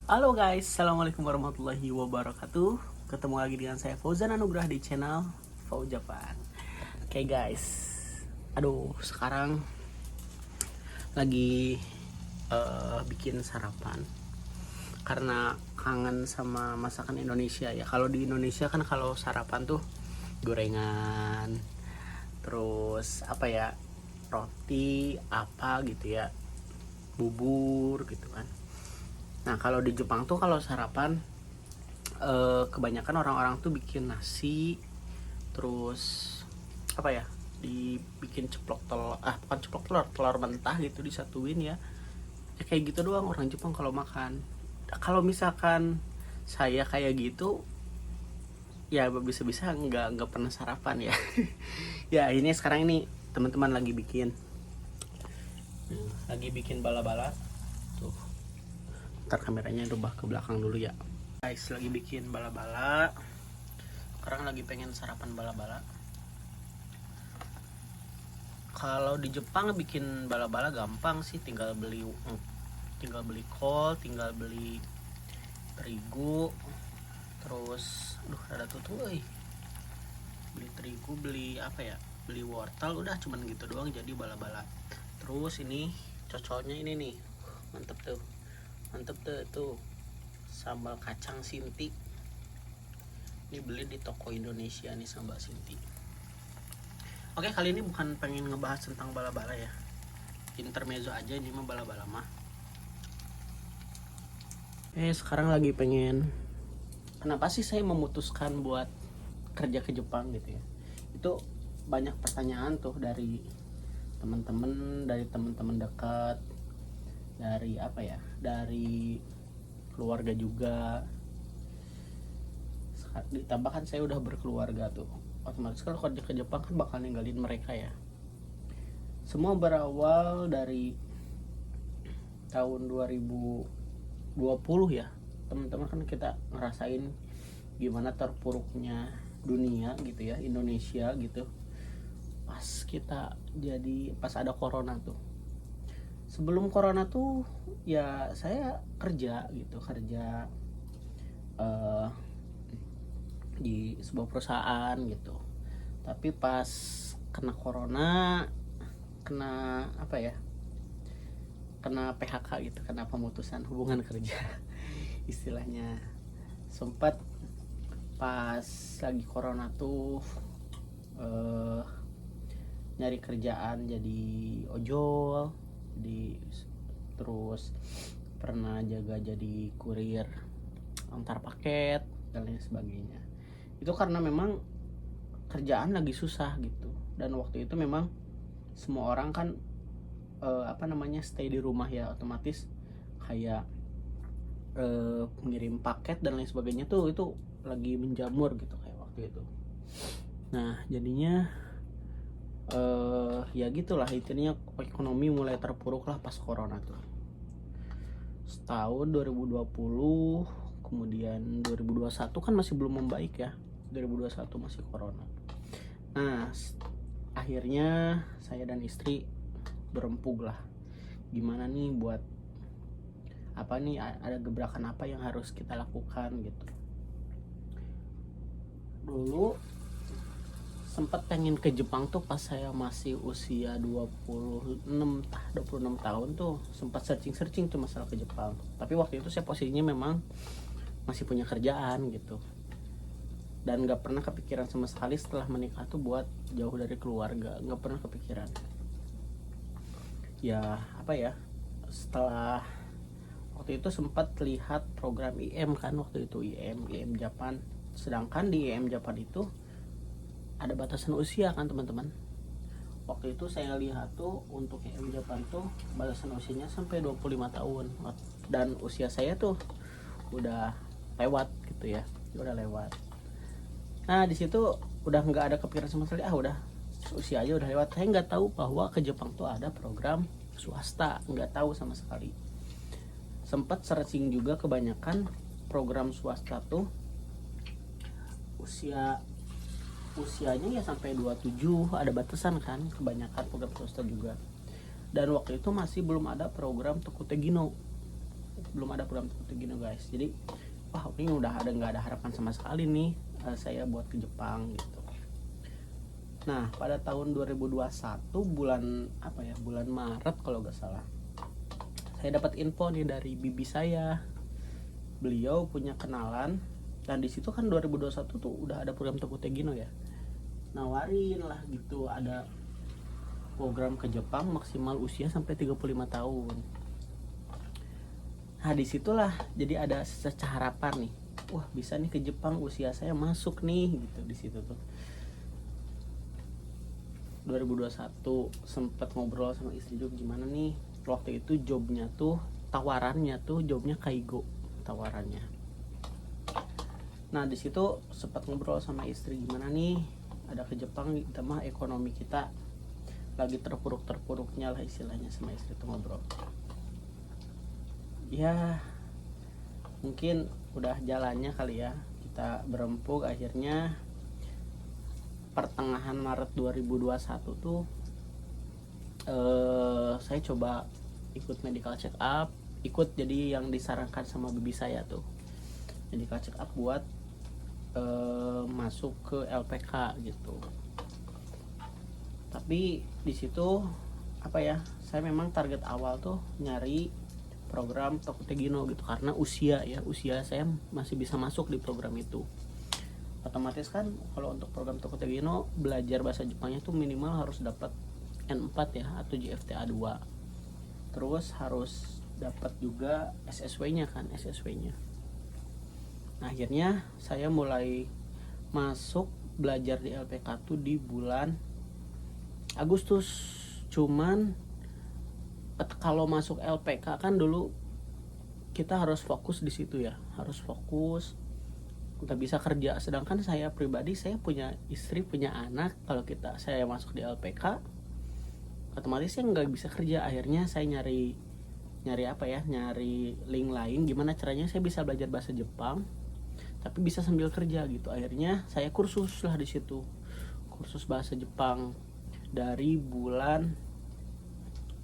Halo guys, assalamualaikum warahmatullahi wabarakatuh. Ketemu lagi dengan saya Fauzan Anugrah di channel Faujapan. Oke guys, aduh sekarang lagi bikin sarapan karena kangen sama masakan Indonesia ya. Kalau di Indonesia kan kalau sarapan tuh gorengan, terus apa ya, roti apa gitu ya, bubur gitu kan. Nah kalau di Jepang tuh kalau sarapan kebanyakan orang-orang tuh bikin nasi, terus apa ya, dibikin ceplok telur, bukan ceplok telur, telur mentah gitu disatuin ya. Ya kayak gitu doang orang Jepang kalau makan. Kalau misalkan saya kayak gitu ya bisa-bisa nggak pernah sarapan ya. Ya ini sekarang ini teman-teman lagi bikin bala-bala tuh. Ntar kameranya rubah ke belakang dulu ya guys. Lagi bikin bala-bala, sekarang lagi pengen sarapan bala-bala. Kalau di Jepang bikin bala-bala gampang sih, tinggal beli kol, tinggal beli terigu, terus rada tutup beli terigu, beli apa ya, beli wortel, udah cuman gitu doang jadi bala-bala. Terus ini cocolnya ini nih, mantep tuh tuh sambal kacang Sinti. Ini beli di toko Indonesia nih sambal Sinti. Oke, kali ini bukan pengen ngebahas tentang bala-bala ya, intermezzo aja ini mah bala-bala mah. Sekarang lagi pengen, kenapa sih saya memutuskan buat kerja ke Jepang gitu ya. Itu banyak pertanyaan tuh dari teman-teman dekat, dari apa ya, dari keluarga juga. Ditambah kan saya udah berkeluarga tuh, otomatis kalau kerja ke Jepang kan bakal ninggalin mereka ya. Semua berawal dari tahun 2020 ya teman-teman, kan kita ngerasain gimana terpuruknya dunia gitu ya, Indonesia gitu, pas ada corona tuh. Sebelum corona tuh ya saya kerja uh, di sebuah perusahaan gitu. Tapi pas kena corona, kena apa ya, kena PHK gitu, kena pemutusan hubungan kerja istilahnya. Sempat pas lagi corona tuh nyari kerjaan jadi ojol, terus pernah jadi kurir antar paket dan lain sebagainya. Itu karena memang kerjaan lagi susah gitu, dan waktu itu memang semua orang kan stay di rumah ya, otomatis kayak mengirim paket dan lain sebagainya tuh itu lagi menjamur gitu kayak waktu itu. Nah jadinya ya gitulah intinya, ekonomi mulai terpuruk lah pas corona tuh. Setahun 2020, kemudian 2021 kan masih belum membaik ya, 2021 masih corona. Nah akhirnya saya dan istri berempuk lah, gimana nih buat apa nih, ada gebrakan apa yang harus kita lakukan gitu. Dulu sempat pengen ke Jepang tuh pas saya masih usia 26 tahun tuh, sempat searching tuh masalah ke Jepang. Tapi waktu itu saya posisinya memang masih punya kerjaan gitu, dan nggak pernah kepikiran sama sekali setelah menikah tuh buat jauh dari keluarga, nggak pernah kepikiran. Ya apa ya, setelah waktu itu sempat lihat program IM kan, waktu itu IM Japan. Sedangkan di IM Japan itu ada batasan usia kan teman-teman. Waktu itu saya lihat tuh untuk IM Japan tuh batasan usianya sampai 25 tahun, dan usia saya tuh udah lewat gitu ya, udah lewat. Nah di situ udah nggak ada kepikiran sama sekali, udah usia aja udah lewat. Saya nggak tahu bahwa ke Jepang tuh ada program swasta, nggak tahu sama sekali. Sempat searching juga, kebanyakan program swasta tuh usianya ya sampai 27, ada batasan kan kebanyakan program swasta juga. Dan waktu itu masih belum ada program Tokutegino. belum ada program Tokutegino guys. Jadi wah ini udah nggak ada harapan sama sekali nih saya buat ke Jepang gitu. Nah pada tahun 2021 bulan bulan Maret kalau nggak salah, saya dapat info nih dari bibi saya. Beliau punya kenalan, dan di situ kan 2021 tuh udah ada program Tokutegino ya, nawarin lah gitu, ada program ke Jepang maksimal usia sampai 35 tahun. Nah disitulah jadi ada secah harapan nih, wah bisa nih ke Jepang, usia saya masuk nih gitu. Di situ tuh 2021 sempat ngobrol sama istri juga, gimana nih waktu itu jobnya tuh, tawarannya tuh jobnya Kaigo tawarannya. Nah di situ sempat ngobrol sama istri, gimana nih ada ke Jepang, kita mah ekonomi kita lagi terpuruk-terpuruknya lah istilahnya, sama istri tuh ngobrol. Ya mungkin udah jalannya kali ya kita berempuk. Akhirnya pertengahan Maret 2021 tuh saya coba ikut medical check up, ikut jadi yang disarankan sama bibi saya tuh, medical check up buat masuk ke LPK gitu. Tapi di situ saya memang target awal tuh nyari program Tokutegino gitu, karena usia saya masih bisa masuk di program itu. Otomatis kan kalau untuk program Tokutegino belajar bahasa Jepangnya tuh minimal harus dapat N4 ya, atau JFTA 2. Terus harus dapat juga SSW-nya kan, SSW-nya. Nah, akhirnya saya mulai masuk belajar di LPK tuh di bulan Agustus. Cuman kalau masuk LPK kan dulu kita harus fokus di situ ya, harus fokus, nggak bisa kerja. Sedangkan saya pribadi, saya punya istri, punya anak. Kalau saya masuk di LPK, otomatis saya nggak bisa kerja. Akhirnya saya nyari link lain, gimana caranya saya bisa belajar bahasa Jepang tapi bisa sambil kerja gitu. Akhirnya saya kursus lah di situ, kursus bahasa Jepang dari bulan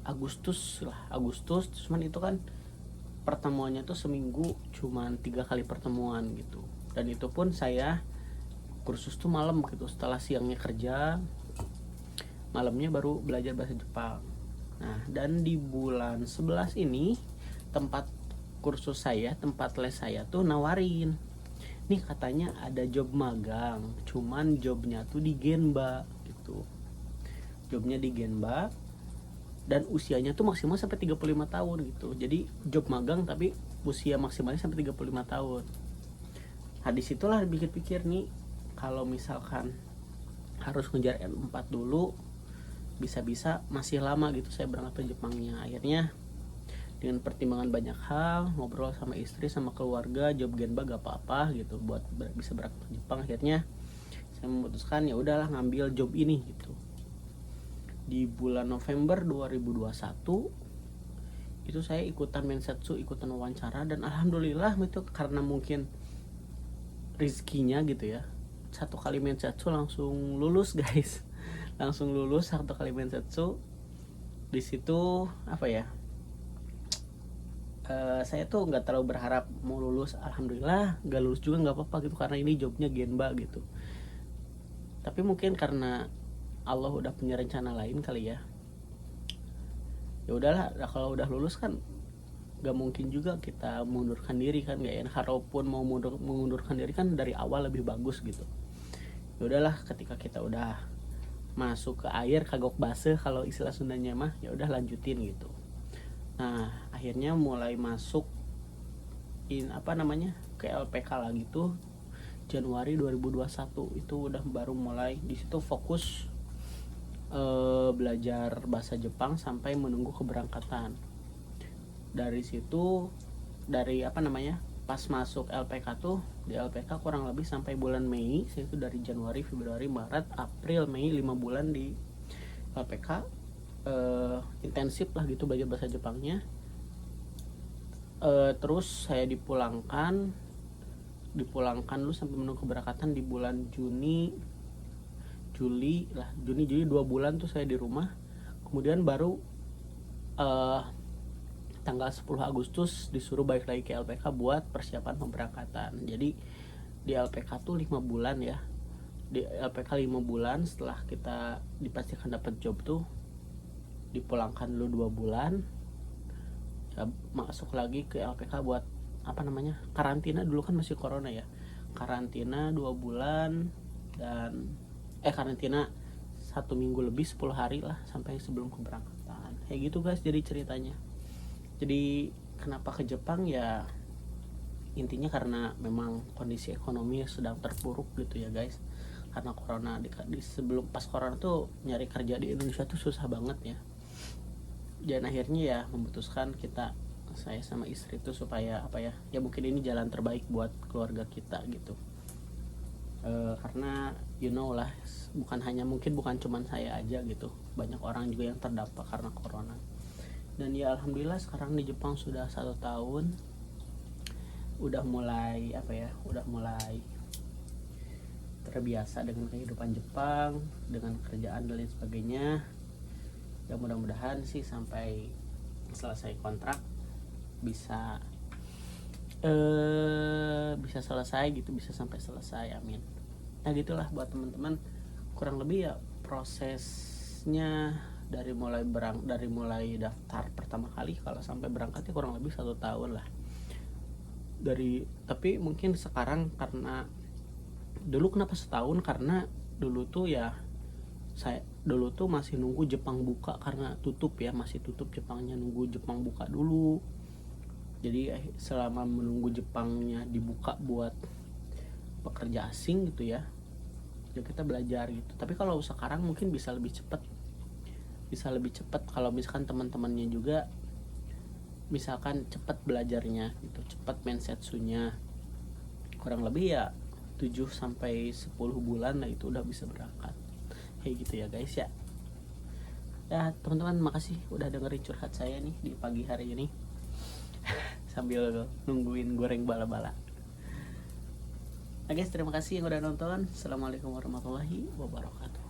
Agustus. Cuman itu kan pertemuannya tuh seminggu, cuman 3 kali pertemuan gitu. Dan itu pun saya kursus tuh malam gitu, setelah siangnya kerja, malamnya baru belajar bahasa Jepang. Nah, dan di bulan 11 ini tempat les saya tuh nawarin, nih katanya ada job magang, cuman jobnya tuh di Genba gitu. Jobnya di Genba dan usianya tuh maksimal sampai 35 tahun gitu. Jadi job magang tapi usia maksimalnya sampai 35 tahun. Nah disitulah pikir-pikir nih, kalau misalkan harus ngejar N4 dulu, bisa-bisa masih lama gitu saya berangkat ke Jepangnya. Akhirnya dengan pertimbangan banyak hal, ngobrol sama istri sama keluarga, job Genba gak apa-apa gitu buat bisa berangkat ke Jepang. Akhirnya saya memutuskan ya udahlah ngambil job ini gitu. Di bulan November 2021 itu saya ikutan mensetsu, ikutan wawancara, dan alhamdulillah itu karena mungkin rezekinya gitu ya, 1 kali mensetsu langsung lulus guys. Langsung lulus 1 kali mensetsu. Di situ saya tuh nggak terlalu berharap mau lulus, alhamdulillah nggak lulus juga nggak apa-apa gitu, karena ini jobnya Genba gitu. Tapi mungkin karena Allah udah punya rencana lain kali ya. Ya udahlah, kalau udah lulus kan gak mungkin juga kita mengundurkan diri kan, gak enak. Kalaupun mau mengundurkan diri kan dari awal lebih bagus gitu. Ya udahlah, ketika kita udah masuk ke air kagok basah kalau istilah Sundanya mah, ya udah lanjutin gitu. Nah, akhirnya mulai masuk ke LPK lagi tuh Januari 2021. Itu udah baru mulai di situ fokus belajar bahasa Jepang sampai menunggu keberangkatan. Dari situ pas masuk LPK tuh, di LPK kurang lebih sampai bulan Mei. Itu dari Januari, Februari, Maret, April, Mei, 5 bulan di LPK. Intensif lah gitu belajar bahasa Jepangnya. Terus saya dipulangkan dulu sampai menunggu keberangkatan di bulan Juni Juli 2 bulan tuh saya di rumah. Kemudian baru tanggal 10 Agustus disuruh balik lagi ke LPK buat persiapan pemberangkatan. Jadi di LPK tuh 5 bulan ya. Di LPK 5 bulan, setelah kita dipastikan dapat job tuh dipulangkan dulu 2 bulan ya, masuk lagi ke LPK buat apa namanya, karantina. Dulu kan masih corona ya, karantina 2 bulan dan karantina 1 minggu lebih, 10 hari lah sampai sebelum keberangkatan. Kayak gitu guys jadi ceritanya. Jadi kenapa ke Jepang ya, intinya karena memang kondisi ekonomi sedang terpuruk gitu ya guys, karena corona. Di sebelum pas corona tuh nyari kerja di Indonesia tuh susah banget ya, dan akhirnya ya memutuskan saya sama istri tuh supaya apa ya, mungkin ini jalan terbaik buat keluarga kita gitu. Karena you know lah, bukan cuman saya aja gitu, banyak orang juga yang terdampak karena corona. Dan ya alhamdulillah sekarang di Jepang sudah 1 tahun, udah mulai terbiasa dengan kehidupan Jepang, dengan kerjaan dan lain sebagainya. Ya mudah-mudahan sih sampai selesai kontrak bisa selesai gitu, bisa sampai selesai, amin. Nah gitulah buat teman-teman, kurang lebih ya prosesnya dari mulai daftar pertama kali kalau sampai berangkatnya kurang lebih 1 tahun lah. Tapi mungkin sekarang, karena dulu kenapa setahun, karena dulu tuh masih nunggu Jepang buka, karena masih tutup Jepangnya, nunggu Jepang buka dulu. Jadi selama menunggu Jepangnya dibuka buat pekerja asing gitu ya kita belajar gitu. Tapi kalau sekarang mungkin bisa lebih cepat kalau misalkan teman-temannya juga misalkan cepat belajarnya gitu, cepat mensetsunya, kurang lebih ya 7-10 bulan lah itu udah bisa berangkat kayak gitu ya guys ya. Ya teman-teman, makasih udah dengerin curhat saya nih di pagi hari ini sambil nungguin goreng bala-bala. Nah guys, terima kasih yang udah nonton. Assalamualaikum warahmatullahi wabarakatuh.